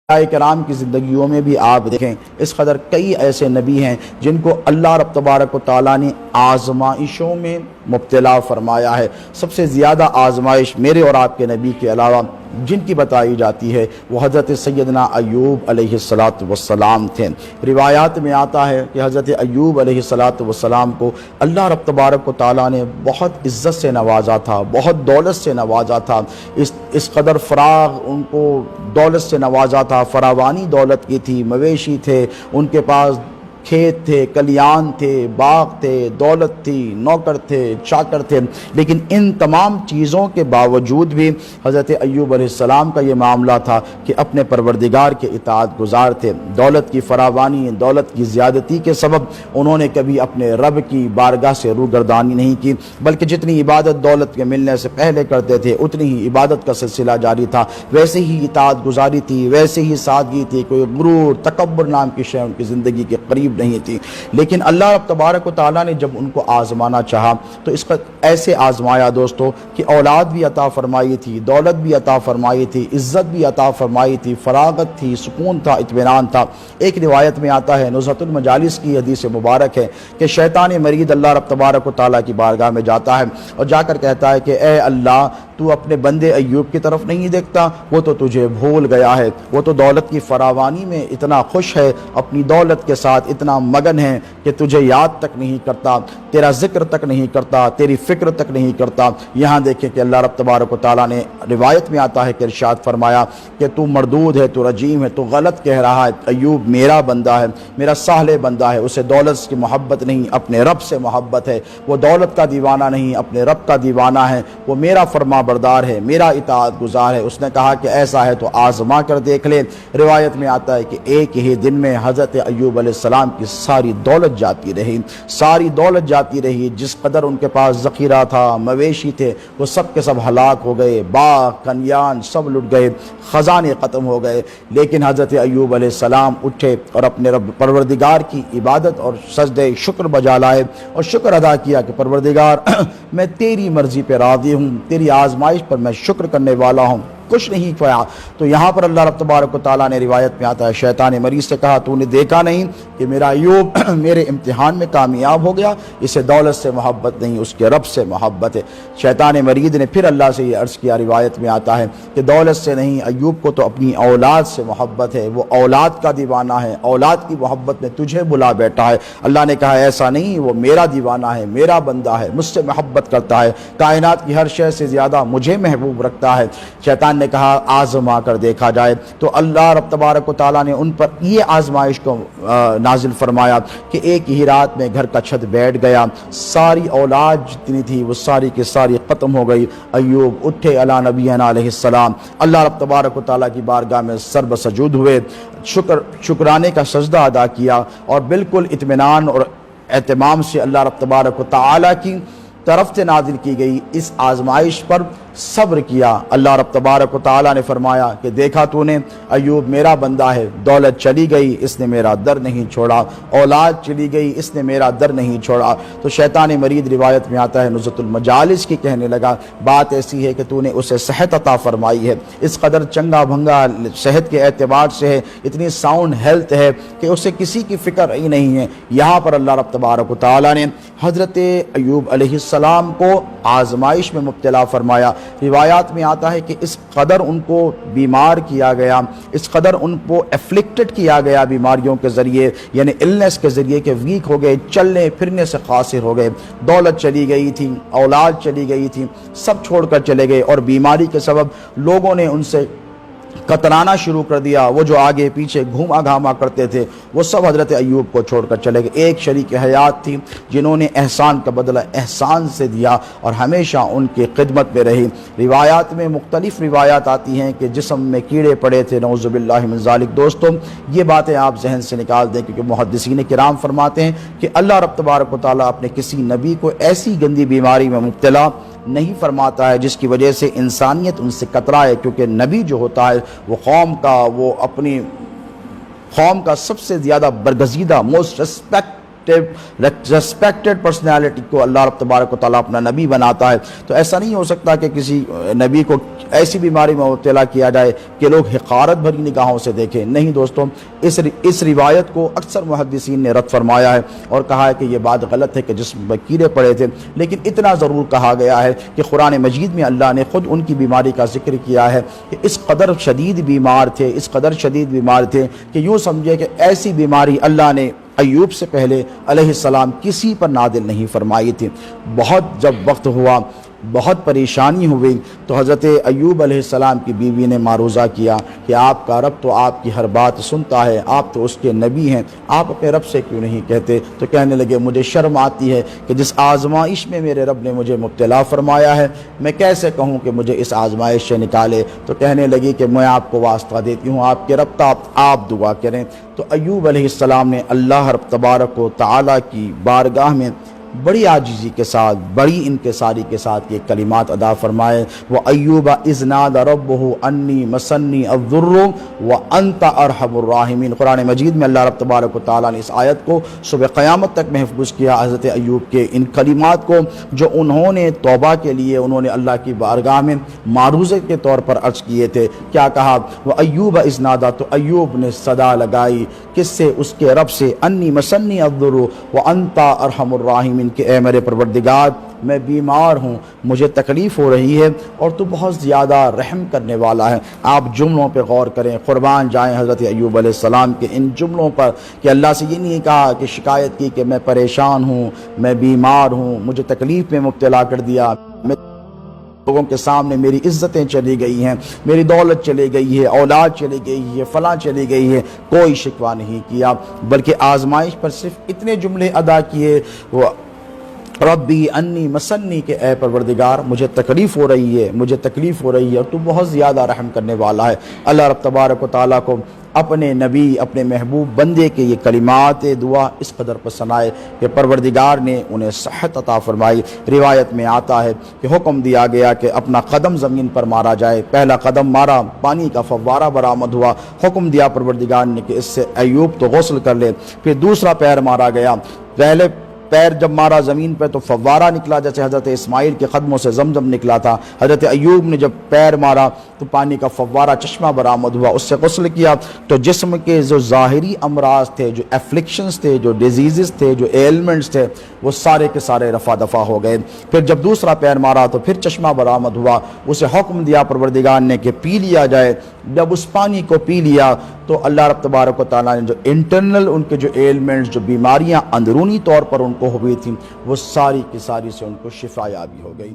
کرام کی زندگیوں میں بھی آپ دیکھیں اس قدر کئی ایسے نبی ہیں جن کو اللہ رب تبارک و تعالیٰ نے آزمائشوں میں مبتلا فرمایا ہے۔ سب سے زیادہ آزمائش میرے اور آپ کے نبی کے علاوہ جن کی بتائی جاتی ہے وہ حضرت سیدنا ایوب علیہ السلام تھے۔ روایات میں آتا ہے کہ حضرت ایوب علیہ السلام کو اللہ رب تبارک و تعالیٰ نے بہت عزت سے نوازا تھا، بہت دولت سے نوازا تھا، اس قدر فراغ ان کو دولت سے نوازا تھا، فراوانی دولت کی تھی، مویشی تھے ان کے پاس، کھیت تھے، کلیان تھے، باغ تھے، دولت تھی، نوکر تھے، چاکر تھے، لیکن ان تمام چیزوں کے باوجود بھی حضرت ایوب علیہ السلام کا یہ معاملہ تھا کہ اپنے پروردگار کے اطاعت گزار تھے۔ دولت کی فراوانی، دولت کی زیادتی کے سبب انہوں نے کبھی اپنے رب کی بارگاہ سے روگردانی نہیں کی، بلکہ جتنی عبادت دولت کے ملنے سے پہلے کرتے تھے اتنی ہی عبادت کا سلسلہ جاری تھا، ویسے ہی اطاعت گزاری تھی، ویسے ہی سادگی تھی، کوئی غرور تکبر نام کی شے ان کی زندگی کے قریب نہیں تھی۔ لیکن اللہ رب تبارک و تعالیٰ نے جب ان کو آزمانا چاہا تو اس کا ایسے آزمایا دوستو کہ اولاد بھی عطا فرمائی تھی، دولت بھی عطا فرمائی تھی، عزت بھی عطا فرمائی تھی، فراغت تھی، سکون تھا، اطمینان تھا۔ ایک روایت میں آتا ہے، نزہۃ المجالس کی حدیث مبارک ہے کہ شیطان مرید اللہ رب تبارک و تعالیٰ کی بارگاہ میں جاتا ہے اور جا کر کہتا ہے کہ اے اللہ، تو اپنے بندے ایوب کی طرف نہیں دیکھتا، وہ تو تجھے بھول گیا ہے، وہ تو دولت کی فراوانی میں اتنا خوش ہے، اپنی دولت کے ساتھ اتنا مگن ہے کہ تجھے یاد تک نہیں کرتا، تیرا ذکر تک نہیں کرتا، تیری فکر تک نہیں کرتا۔ یہاں دیکھیں کہ اللہ رب تبارک و تعالیٰ نے روایت میں آتا ہے کہ ارشاد فرمایا کہ تو مردود ہے، تو رجیم ہے، تو غلط کہہ رہا ہے، ایوب میرا بندہ ہے، میرا صالح بندہ ہے، اسے دولت کی محبت نہیں، اپنے رب سے محبت ہے، وہ دولت کا دیوانہ نہیں، اپنے رب کا دیوانہ ہے، وہ میرا فرما بردار ہے، میرا اطاعت گزار ہے۔ اس نے کہا کہ ایسا ہے تو آزما کر دیکھ لے۔ روایت میں آتا ہے کہ ایک ہی دن میں حضرت ایوب علیہ السلام کی ساری دولت جاتی رہی، ساری دولت جاتی رہی، جس قدر ان کے پاس ذخیرہ تھا، مویشی تھے، وہ سب کے سب ہلاک ہو گئے، باغ کنیان سب لٹ گئے، خزانے ختم ہو گئے۔ لیکن حضرت ایوب علیہ السلام اٹھے اور اپنے رب پروردگار کی عبادت اور سجدہ شکر بجا لائے اور شکر ادا کیا کہ پروردگار میں تیری مرضی پہ راضی ہوں، تیری آزمائش پر میں شکر کرنے والا ہوں، کچھ نہیں کھویا۔ تو یہاں پر اللہ رب تبارک و تعالیٰ نے روایت میں آتا ہے شیطان مریض سے کہا تو نے دیکھا نہیں کہ میرا ایوب میرے امتحان میں کامیاب ہو گیا، اسے دولت سے محبت نہیں، اس کے رب سے محبت ہے۔ شیطان مریض نے پھر اللہ سے یہ عرض کیا، روایت میں آتا ہے کہ دولت سے نہیں، ایوب کو تو اپنی اولاد سے محبت ہے، وہ اولاد کا دیوانہ ہے، اولاد کی محبت میں تجھے بلا بیٹھا ہے۔ اللہ نے کہا ایسا نہیں، وہ میرا دیوانہ ہے، میرا بندہ ہے، مجھ سے محبت کرتا ہے، کائنات کی ہر شے سے زیادہ مجھے محبوب رکھتا ہے۔ شیطان نے کہا آزما کر دیکھا جائے، تو اللہ رب تبارک و تعالیٰ نے ان پر یہ آزمائش کو نازل فرمایا کہ ایک ہی رات میں گھر کا چھت بیٹھ گیا، ساری اولاد جتنی تھی وہ ساری کی ساری ختم ہو گئی۔ ایوب اٹھے علی نبینا علیہ السلام، اللہ رب تبارک و تعالیٰ کی بارگاہ میں سر بسجود ہوئے، شکرانے کا سجدہ ادا کیا اور بالکل اطمینان اور اہتمام سے اللہ رب تبارک و تعالیٰ کی طرف سے نازل کی گئی اس آزمائش پر صبر کیا۔ اللہ رب تبارک و تعالیٰ نے فرمایا کہ دیکھا تو نے، ایوب میرا بندہ ہے، دولت چلی گئی اس نے میرا در نہیں چھوڑا، اولاد چلی گئی اس نے میرا در نہیں چھوڑا۔ تو شیطان مرید روایت میں آتا ہے نزہۃ المجالس کی کہنے لگا بات ایسی ہے کہ تو نے اسے صحت عطا فرمائی ہے، اس قدر چنگا بھنگا صحت کے اعتبار سے ہے، اتنی ساؤنڈ ہیلتھ ہے کہ اسے کسی کی فکر ہی نہیں ہے۔ یہاں پر اللہ رب تبارک و تعالیٰ نے حضرت ایوب علیہ السلام کو آزمائش میں مبتلا فرمایا۔ روایات میں آتا ہے کہ اس قدر ان کو بیمار کیا گیا، اس قدر ان کو افلکٹڈ کیا گیا بیماریوں کے ذریعے، یعنی النس کے ذریعے، کہ ویک ہو گئے، چلنے پھرنے سے قاصر ہو گئے، دولت چلی گئی تھی، اولاد چلی گئی تھی، سب چھوڑ کر چلے گئے، اور بیماری کے سبب لوگوں نے ان سے کترانا شروع کر دیا۔ وہ جو آگے پیچھے گھوما گھاما کرتے تھے وہ سب حضرت ایوب کو چھوڑ کر چلے گئے۔ ایک شریک حیات تھی جنہوں نے احسان کا بدلہ احسان سے دیا اور ہمیشہ ان کی خدمت میں رہی۔ روایات میں مختلف روایات آتی ہیں کہ جسم میں کیڑے پڑے تھے، نعوذ باللہ من ذالک۔ دوستوں یہ باتیں آپ ذہن سے نکال دیں، کیونکہ محدثین کرام فرماتے ہیں کہ اللہ رب تبارک و تعالیٰ اپنے کسی نبی کو ایسی گندی بیماری میں مبتلا نہیں فرماتا ہے جس کی وجہ سے انسانیت ان سے کترائے، کیونکہ نبی جو ہوتا ہے وہ قوم کا، وہ اپنی قوم کا سب سے زیادہ برگزیدہ موسٹ ریسپیکٹ ریسپیکٹڈ پرسنالٹی کو اللہ رب تبارک و تعالیٰ اپنا نبی بناتا ہے، تو ایسا نہیں ہو سکتا کہ کسی نبی کو ایسی بیماری میں مبتلا کیا جائے کہ لوگ حقارت بھری نگاہوں سے دیکھیں۔ نہیں دوستوں، اس روایت کو اکثر محدثین نے رد فرمایا ہے اور کہا ہے کہ یہ بات غلط ہے کہ جسم میں کیڑے پڑے تھے، لیکن اتنا ضرور کہا گیا ہے کہ قرآن مجید میں اللہ نے خود ان کی بیماری کا ذکر کیا ہے کہ اس قدر شدید بیمار تھے کہ یوں سمجھے کہ ایسی بیماری اللہ نے ایوب سے پہلے علیہ السلام کسی پر نازل نہیں فرمائی تھی۔ بہت جب وقت ہوا، بہت پریشانی ہوئی، تو حضرت ایوب علیہ السلام کی بیوی نے معروضہ کیا کہ آپ کا رب تو آپ کی ہر بات سنتا ہے، آپ تو اس کے نبی ہیں، آپ اپنے رب سے کیوں نہیں کہتے؟ تو کہنے لگے مجھے شرم آتی ہے کہ جس آزمائش میں میرے رب نے مجھے مبتلا فرمایا ہے، میں کیسے کہوں کہ مجھے اس آزمائش سے نکالے؟ تو کہنے لگی کہ میں آپ کو واسطہ دیتی ہوں، آپ کے رب تک آپ دعا کریں۔ تو ایوب علیہ السلام نے اللہ رب تبارک و تعالیٰ کی بارگاہ میں بڑی عاجزی کے ساتھ، بڑی انکساری کے ساتھ یہ کلمات ادا فرمائے، وَأَيُّوبَ إِذْ نَادَى رَبُّهُ أَنِّي مَسَّنِّي الضُّرُّ وَأَنْتَ أَرْحَمُ الرَّاحِمِينَ۔ قرآن مجید میں اللہ رب تبارک و تعالیٰ نے اس آیت کو صبح قیامت تک محفوظ کیا حضرت ایوب کے ان کلمات کو، جو انہوں نے توبہ کے لیے انہوں نے اللہ کی بارگاہ میں معروضے کے طور پر عرض کیے تھے۔ کیا کہا؟ وَأَيُّوبَ إِذْ نَادَى، تو ایوب نے صدا لگائی کس سے؟ اس کے رب سے، أَنِّي مَسَّنِّي الضُّرُّ وَأَنْتَ أَرْحَمُ الرَّاحِمِينَ، کہ اے میرے پروردگار میں بیمار ہوں، مجھے تکلیف ہو رہی ہے اور تو بہت زیادہ رحم کرنے والا ہے۔ آپ جملوں پہ غور کریں، قربان جائیں حضرت ایوب علیہ السلام کے ان جملوں پر کہ اللہ سے یہ نہیں کہا کہ شکایت کی کہ میں پریشان ہوں، میں بیمار ہوں، مجھے تکلیف میں مبتلا کر دیا، میں لوگوں کے سامنے میری عزتیں چلی گئی ہیں، میری دولت چلی گئی ہے، اولاد چلی گئی ہے، فلاں چلی گئی ہے، کوئی شکوہ نہیں کیا، بلکہ آزمائش پر صرف اتنے جملے ادا کیے، وہ ربی انی مسنی، کہ اے پروردگار مجھے تکلیف ہو رہی ہے اور تو بہت زیادہ رحم کرنے والا ہے۔ اللہ رب تبارک و تعالیٰ کو اپنے نبی، اپنے محبوب بندے کے یہ کلمات دعا اس قدر پسند آئے کہ پروردگار نے انہیں صحت عطا فرمائی۔ روایت میں آتا ہے کہ حکم دیا گیا کہ اپنا قدم زمین پر مارا جائے، پہلا قدم مارا، پانی کا فوارہ برآمد ہوا، حکم دیا پروردگار نے کہ اس سے ایوب تو غسل کر لے، پھر دوسرا پیر مارا گیا، پہلے پیر جب مارا زمین پہ تو فوارہ نکلا، جیسے حضرت اسماعیل کے قدموں سے زمزم نکلا تھا۔ حضرت ایوب نے جب پیر مارا تو پانی کا فوارہ چشمہ برآمد ہوا، اس سے غسل کیا تو جسم کے جو ظاہری امراض تھے، جو افلکشنز تھے، جو ڈیزیزز تھے، جو ایلمنٹس تھے، وہ سارے کے سارے رفع دفع ہو گئے۔ پھر جب دوسرا پیر مارا تو پھر چشمہ برآمد ہوا، اسے حکم دیا پروردگار نے کہ پی لیا جائے۔ جب اس پانی کو پی لیا تو اللہ رب تبارک و تعالیٰ نے جو انٹرنل ان کے جو ایلمنٹس، جو بیماریاں اندرونی طور پر ان کو ہوئی تھیں، وہ ساری کی ساری سے ان کو شفا یابی ہو گئی۔